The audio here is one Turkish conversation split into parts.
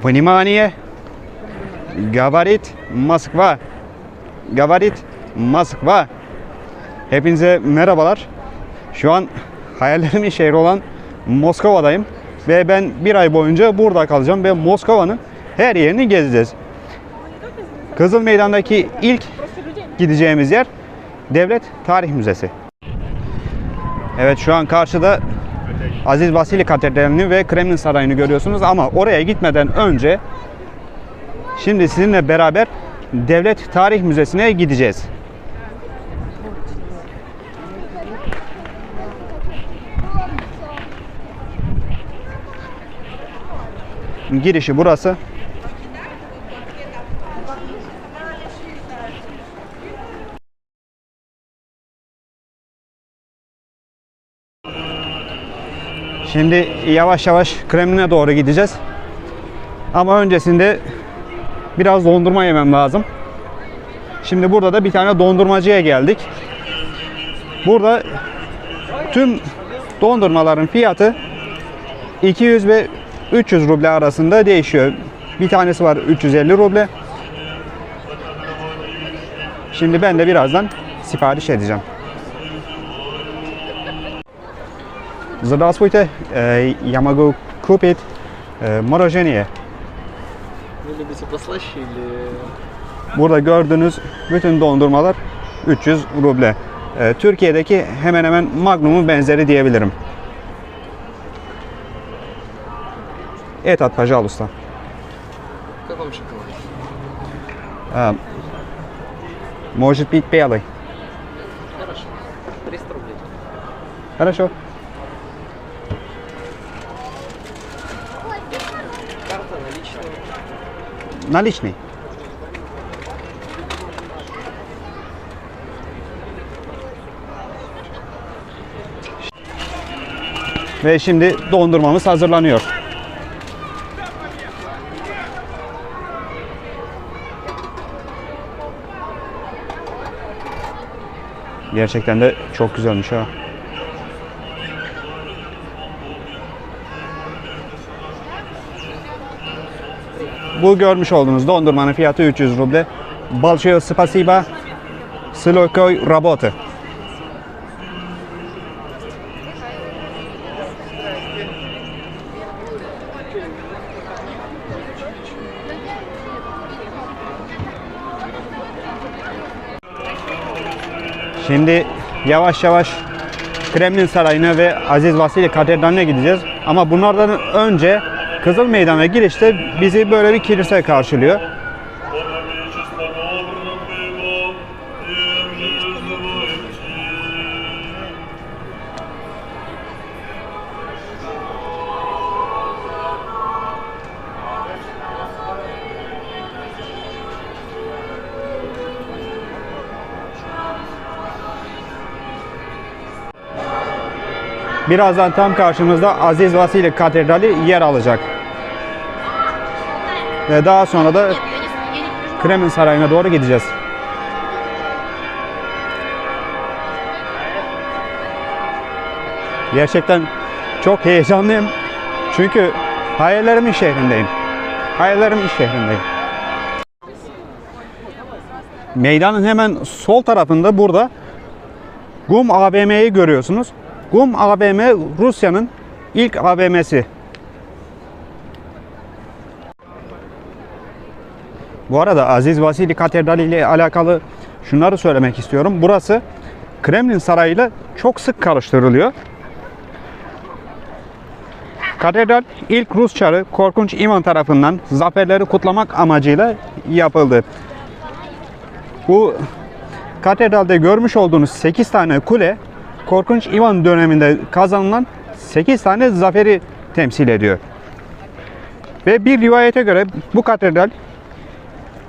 Vнимание! Говорит Moskva. Говорит Moskva. Hepinize merhabalar. Şu an hayallerimin şehri olan Moskova'dayım. Ve ben bir ay boyunca burada kalacağım ve Moskova'nın her yerini gezeceğiz. Kızıl Meydan'daki ilk gideceğimiz yer Devlet Tarih Müzesi. Evet, şu an karşıda Aziz Vasili Katedrali'ni ve Kremlin Sarayı'nı görüyorsunuz ama oraya gitmeden önce şimdi sizinle beraber Devlet Tarih Müzesi'ne gideceğiz. Girişi burası. Şimdi yavaş yavaş Kremlin'e doğru gideceğiz. Ama öncesinde biraz dondurma yemem lazım. Şimdi burada da bir tane dondurmacıya geldik. Burada tüm dondurmaların fiyatı 200 ve 300 ruble arasında değişiyor. Bir tanesi var 350 ruble. Şimdi ben de birazdan sipariş edeceğim. Здравствуйте, я могу купить мороженое. Вы любите послаще или... Burada gördüğünüz bütün dondurmalar 300 ruble. Türkiye'deki hemen hemen Magnum'un benzeri diyebilirim. Этот, пожалуйста. Как вам шоколад? Может быть, белый. Хорошо. 300 рублей. Хорошо. Карта наличная. Наличный. Ve şimdi dondurmamız hazırlanıyor. Gerçekten de çok güzelmiş ha. Bu görmüş olduğunuz dondurmanın fiyatı 300 ruble. Большое спасибо. С легкой работы. Şimdi yavaş yavaş Kremlin Sarayı'na ve Aziz Vasili Katedrali'ne gideceğiz. Ama bunlardan önce Kızıl Meydan'a girişte bizi böyle bir kilise karşılıyor. Birazdan tam karşımızda Aziz Vasili Katedrali yer alacak. Ve daha sonra da Kremlin Sarayı'na doğru gideceğiz. Gerçekten çok heyecanlıyım. Çünkü hayallerimin şehrindeyim. Hayallerimin şehrindeyim. Meydanın hemen sol tarafında burada GUM AVM'yi görüyorsunuz. GUM AVM Rusya'nın ilk AVM'si. Bu arada Aziz Vasili Katedrali ile alakalı şunları söylemek istiyorum. Burası Kremlin Sarayı ile çok sık karıştırılıyor. Katedral ilk Rus çarı Korkunç İvan tarafından zaferleri kutlamak amacıyla yapıldı. Bu katedralde görmüş olduğunuz 8 tane kule Korkunç İvan döneminde kazanılan 8 tane zaferi temsil ediyor. Ve bir rivayete göre bu katedral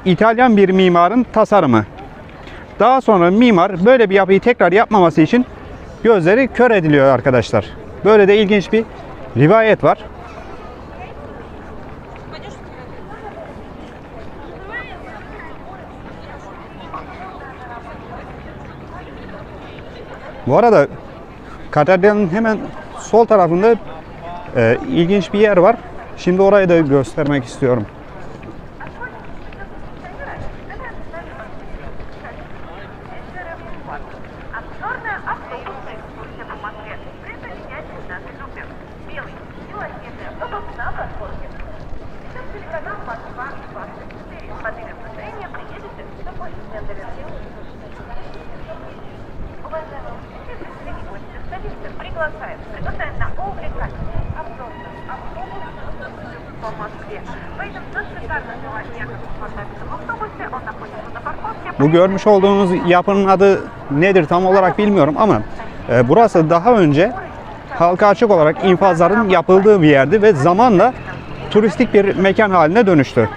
İtalyan bir mimarın tasarımı. Daha sonra mimar böyle bir yapıyı tekrar yapmaması için gözleri kör ediliyor arkadaşlar. Böyle de ilginç bir rivayet var. Bu arada katedralin hemen sol tarafında ilginç bir yer var. Şimdi orayı da göstermek istiyorum. Обзорная автобусная экскурсия по Москве. Присоединяйтесь к нашей группе. Белый, белоснежный автобус на платформе. Сейчас телеканал Москва 24. Под имя движения приедете до поезда доверху. Уважаемые участники, среди гостей столицы приглашаем на увлекательный обзорный автобус по Москве. Поедем на шикарном белоснежном автобусе. Он находится на парковке. Bu görmüş olduğunuz yapının adı nedir tam olarak bilmiyorum ama burası daha önce halka açık olarak infazların yapıldığı bir yerdi ve zamanla turistik bir mekan haline dönüştü.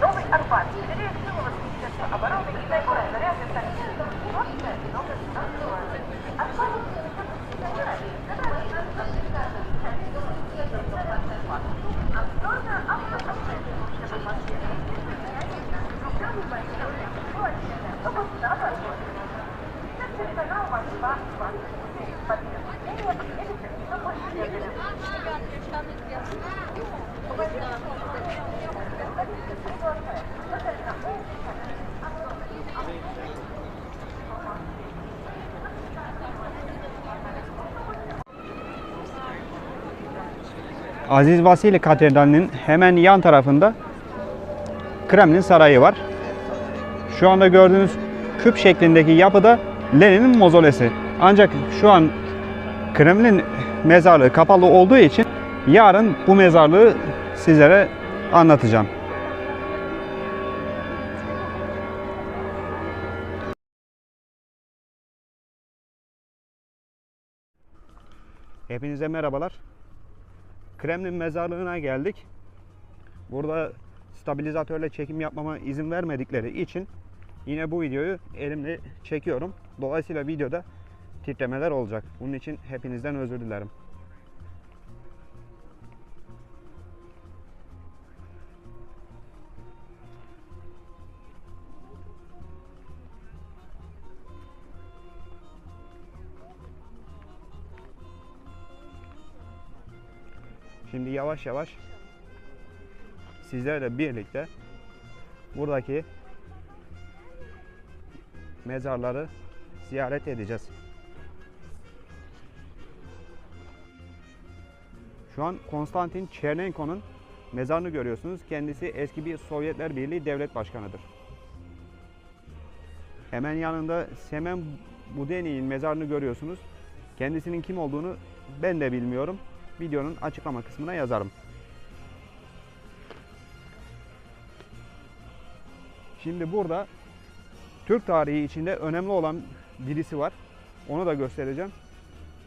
Новый Арбат. Реактивного Министерства обороны и наиболее заряженной столицы. Новая и новая Обзорная автостанция по Москве. Автобус на платформе. Сейчас телеканал Москва 24. Под имя движения приедете до поезда. Aziz Vasili Katedrali'nin hemen yan tarafında Kremlin Sarayı var. Şu anda gördüğünüz küp şeklindeki yapıda Lenin'in mozolesi. Ancak şu an Kremlin mezarlığı kapalı olduğu için yarın bu mezarlığı sizlere anlatacağım. Hepinize merhabalar. Kremlin mezarlığına geldik. Burada stabilizatörle çekim yapmama izin vermedikleri için yine bu videoyu elimle çekiyorum. Dolayısıyla videoda titremeler olacak. Bunun için hepinizden özür dilerim. Şimdi yavaş yavaş sizlerle birlikte buradaki mezarları ziyaret edeceğiz. Şu an Konstantin Chernenko'nun mezarını görüyorsunuz. Kendisi eski bir Sovyetler Birliği devlet başkanıdır. Hemen yanında Semen Budeni'nin mezarını görüyorsunuz. Kendisinin kim olduğunu ben de bilmiyorum. Videonun açıklama kısmına yazarım. Şimdi burada Türk tarihi içinde önemli olan birisi var. Onu da göstereceğim.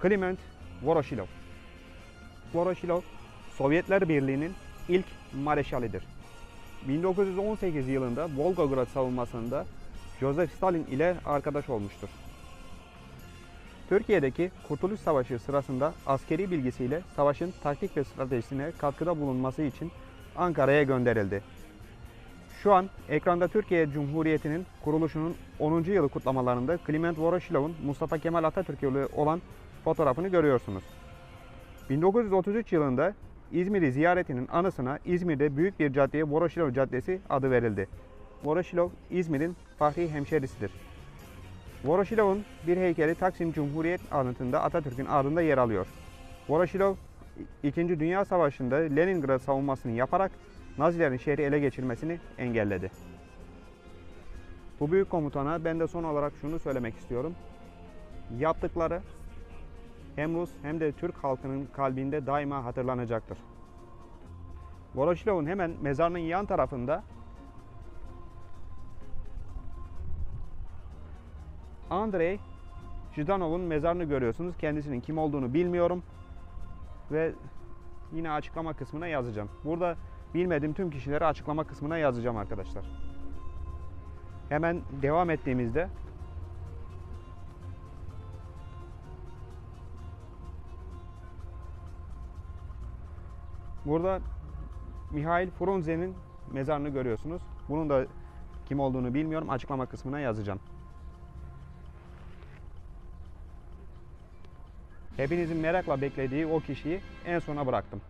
Kliment Voroshilov. Voroshilov, Sovyetler Birliği'nin ilk mareşalidir. 1918 yılında Volgograd savunmasında Joseph Stalin ile arkadaş olmuştur. Türkiye'deki Kurtuluş Savaşı sırasında askeri bilgisiyle savaşın taktik ve stratejisine katkıda bulunması için Ankara'ya gönderildi. Şu an ekranda Türkiye Cumhuriyeti'nin kuruluşunun 10. yılı kutlamalarında Kliment Voroshilov'un Mustafa Kemal Atatürk ile olan fotoğrafını görüyorsunuz. 1933 yılında İzmir'i ziyaretinin anısına İzmir'de büyük bir caddeye Voroshilov Caddesi adı verildi. Voroshilov, İzmir'in fahri hemşerisidir. Voroshilov'un bir heykeli Taksim Cumhuriyet anıtında Atatürk'ün ardında yer alıyor. Voroshilov, 2. Dünya Savaşı'nda Leningrad savunmasını yaparak Nazilerin şehri ele geçirmesini engelledi. Bu büyük komutana ben de son olarak şunu söylemek istiyorum. Yaptıkları hem Rus hem de Türk halkının kalbinde daima hatırlanacaktır. Voroshilov'un hemen mezarının yan tarafında Andrei Zhdanov'un mezarını görüyorsunuz. Kendisinin kim olduğunu bilmiyorum. Ve yine açıklama kısmına yazacağım. Burada bilmediğim tüm kişileri açıklama kısmına yazacağım arkadaşlar. Hemen devam ettiğimizde burada Mihail Frunze'nin mezarını görüyorsunuz. Bunun da kim olduğunu bilmiyorum. Açıklama kısmına yazacağım. Hepinizin merakla beklediği o kişiyi en sona bıraktım.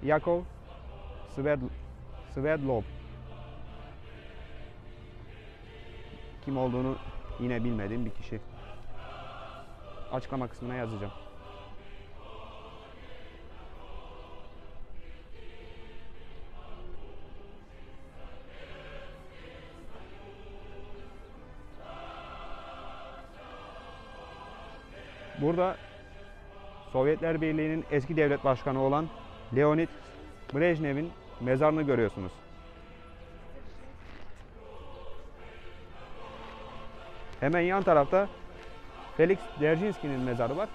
Yakov Sverdlov. Kim olduğunu yine bilmediğim bir kişi. Açıklama kısmına yazacağım. Burada Sovyetler Birliği'nin eski devlet başkanı olan Leonid Brejnev'in mezarını görüyorsunuz. Hemen yan tarafta Felix Dzerzhinski'nin mezarı var.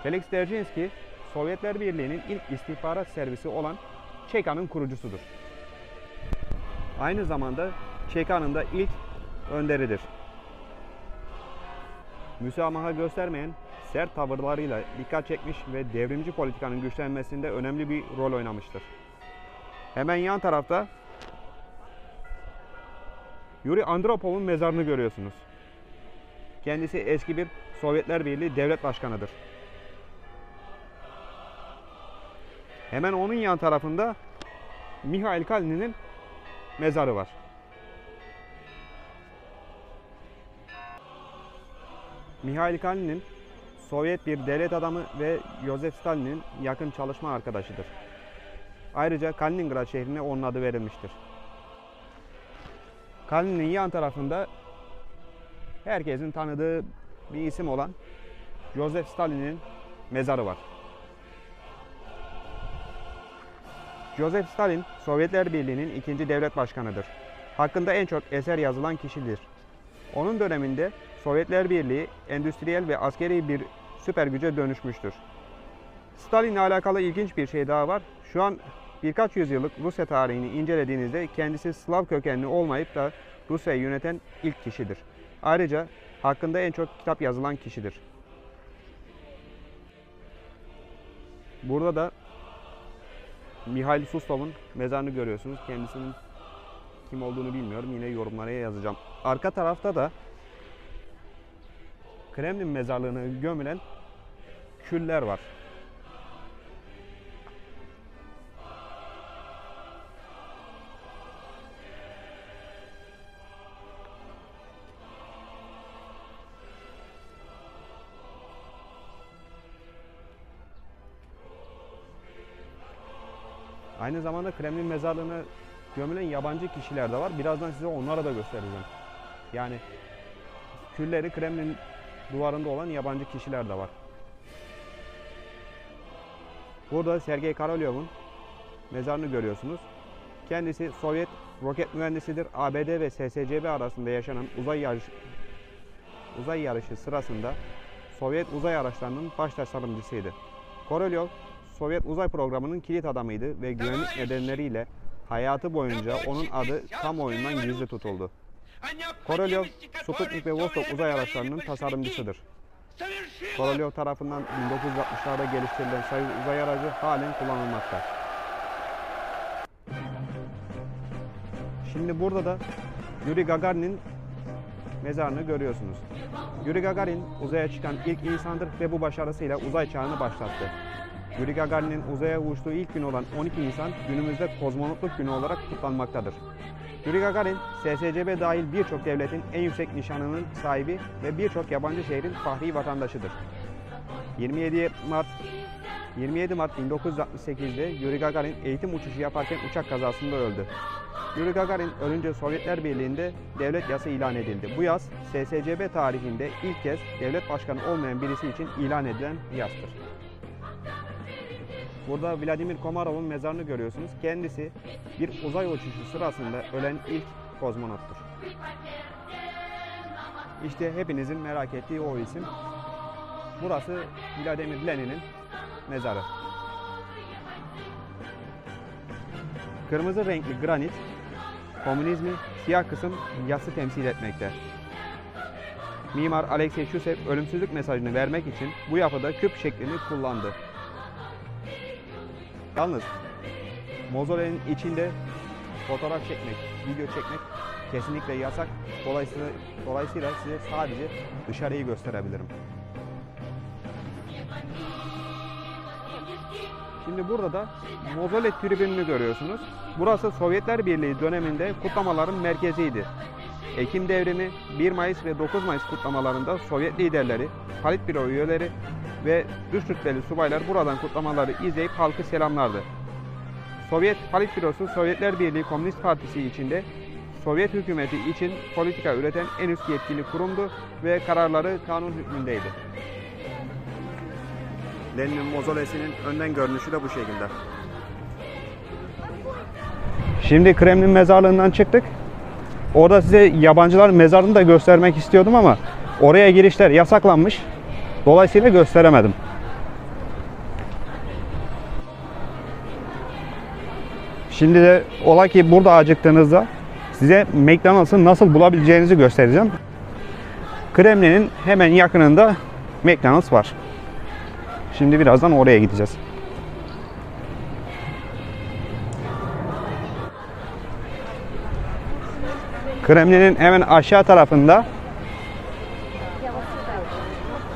Felix Dzerzhinski, Sovyetler Birliği'nin ilk istihbarat servisi olan ÇK'nın kurucusudur. Aynı zamanda ÇK'nın da ilk önderidir. Müsamaha göstermeyen sert tavırlarıyla dikkat çekmiş ve devrimci politikanın güçlenmesinde önemli bir rol oynamıştır. Hemen yan tarafta Yuri Andropov'un mezarını görüyorsunuz. Kendisi eski bir Sovyetler Birliği devlet başkanıdır. Hemen onun yan tarafında Mikhail Kalnin'in mezarı var. Mikhail Kalnin, Sovyet bir devlet adamı ve Joseph Stalin'in yakın çalışma arkadaşıdır. Ayrıca Kaliningrad şehrine onun adı verilmiştir. Kalnin'in yan tarafında herkesin tanıdığı bir isim olan Joseph Stalin'in mezarı var. Joseph Stalin, Sovyetler Birliği'nin ikinci devlet başkanıdır. Hakkında en çok eser yazılan kişidir. Onun döneminde Sovyetler Birliği endüstriyel ve askeri bir süper güce dönüşmüştür. Stalin'le alakalı ilginç bir şey daha var. Şu an birkaç yüzyıllık Rusya tarihini incelediğinizde kendisi Slav kökenli olmayıp da Rusya'yı yöneten ilk kişidir. Ayrıca hakkında en çok kitap yazılan kişidir. Burada da Mihail Suslov'un mezarını görüyorsunuz. Kendisinin kim olduğunu bilmiyorum. Yine yorumlara yazacağım. Arka tarafta da Kremlin mezarlığına gömülen küller var. Aynı zamanda Kremlin mezarlığına gömülen yabancı kişiler de var. Birazdan size onlara da göstereceğim. Yani külleri Kremlin duvarında olan yabancı kişiler de var. Burada Sergey Korolyov'un mezarını görüyorsunuz. Kendisi Sovyet roket mühendisidir. ABD ve SSCB arasında yaşanan uzay yarışı sırasında Sovyet uzay araçlarının baş tasarımcısıydı. Korolyov, Sovyet uzay programının kilit adamıydı ve güvenlik nedenleriyle hayatı boyunca onun adı kamuoyundan gizli tutuldu. Korolyov, Sputnik ve Vostok uzay araçlarının tasarımcısıdır. Korolyov tarafından 1960'larda geliştirilen Soyuz uzay aracı halen kullanılmakta. Şimdi burada da Yuri Gagarin'in mezarını görüyorsunuz. Yuri Gagarin uzaya çıkan ilk insandır ve bu başarısıyla uzay çağını başlattı. Yuri Gagarin'in uzaya uçtuğu ilk gün olan 12 Nisan günümüzde kozmonotluk günü olarak kutlanmaktadır. Yuri Gagarin, SSCB dahil birçok devletin en yüksek nişanının sahibi ve birçok yabancı şehrin fahri vatandaşıdır. 27 Mart 1968'de Yuri Gagarin eğitim uçuşu yaparken uçak kazasında öldü. Yuri Gagarin ölünce Sovyetler Birliği'nde devlet yası ilan edildi. Bu yas, SSCB tarihinde ilk kez devlet başkanı olmayan birisi için ilan edilen yastır. Burada Vladimir Komarov'un mezarını görüyorsunuz. Kendisi bir uzay uçuşu sırasında ölen ilk kozmonottur. İşte hepinizin merak ettiği o isim. Burası Vladimir Lenin'in mezarı. Kırmızı renkli granit, komünizmi, siyah kısım yası temsil etmekte. Mimar Alexey Shusev ölümsüzlük mesajını vermek için bu yapıda küp şeklini kullandı. Yalnız mauzolenin içinde fotoğraf çekmek, video çekmek kesinlikle yasak. Dolayısıyla size sadece dışarıyı gösterebilirim. Şimdi burada da Mozole tribününü görüyorsunuz. Burası Sovyetler Birliği döneminde kutlamaların merkeziydi. Ekim Devrimi, 1 Mayıs ve 9 Mayıs kutlamalarında Sovyet liderleri, Politbüro üyeleri ve üst rütbeli subaylar buradan kutlamaları izleyip halkı selamlardı. Sovyet Politbürosu, Sovyetler Birliği Komünist Partisi içinde Sovyet hükümeti için politika üreten en üst yetkili kurumdu ve kararları kanun hükmündeydi. Lenin'in mozolesinin önden görünüşü de bu şekilde. Şimdi Kremlin mezarlığından çıktık. Orada size yabancıların mezarını da göstermek istiyordum ama oraya girişler yasaklanmış. Dolayısıyla gösteremedim. Şimdi de ola ki burada acıktığınızda size McDonald's'ı nasıl bulabileceğinizi göstereceğim. Kremlin'in hemen yakınında McDonald's var. Şimdi birazdan oraya gideceğiz. Kremlin'in hemen aşağı tarafında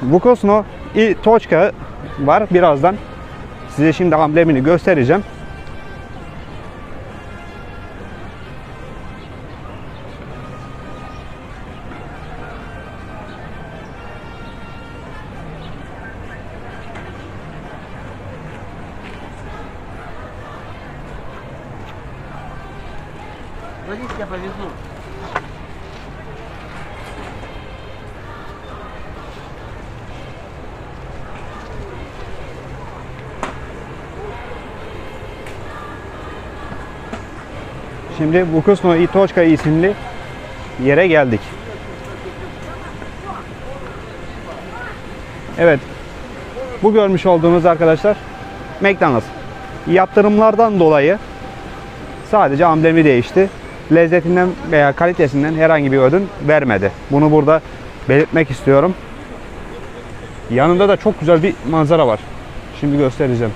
Vukosno i Toçka var. Birazdan size şimdi amblemini göstereceğim. Садись, я повезу. Şimdi Vukosno i Toçka isimli yere geldik. Evet. Bu görmüş olduğunuz arkadaşlar McDonald's. Yaptırımlardan dolayı sadece amblemi değişti. Lezzetinden veya kalitesinden herhangi bir ödün vermedi. Bunu burada belirtmek istiyorum. Yanında da çok güzel bir manzara var. Şimdi göstereceğim.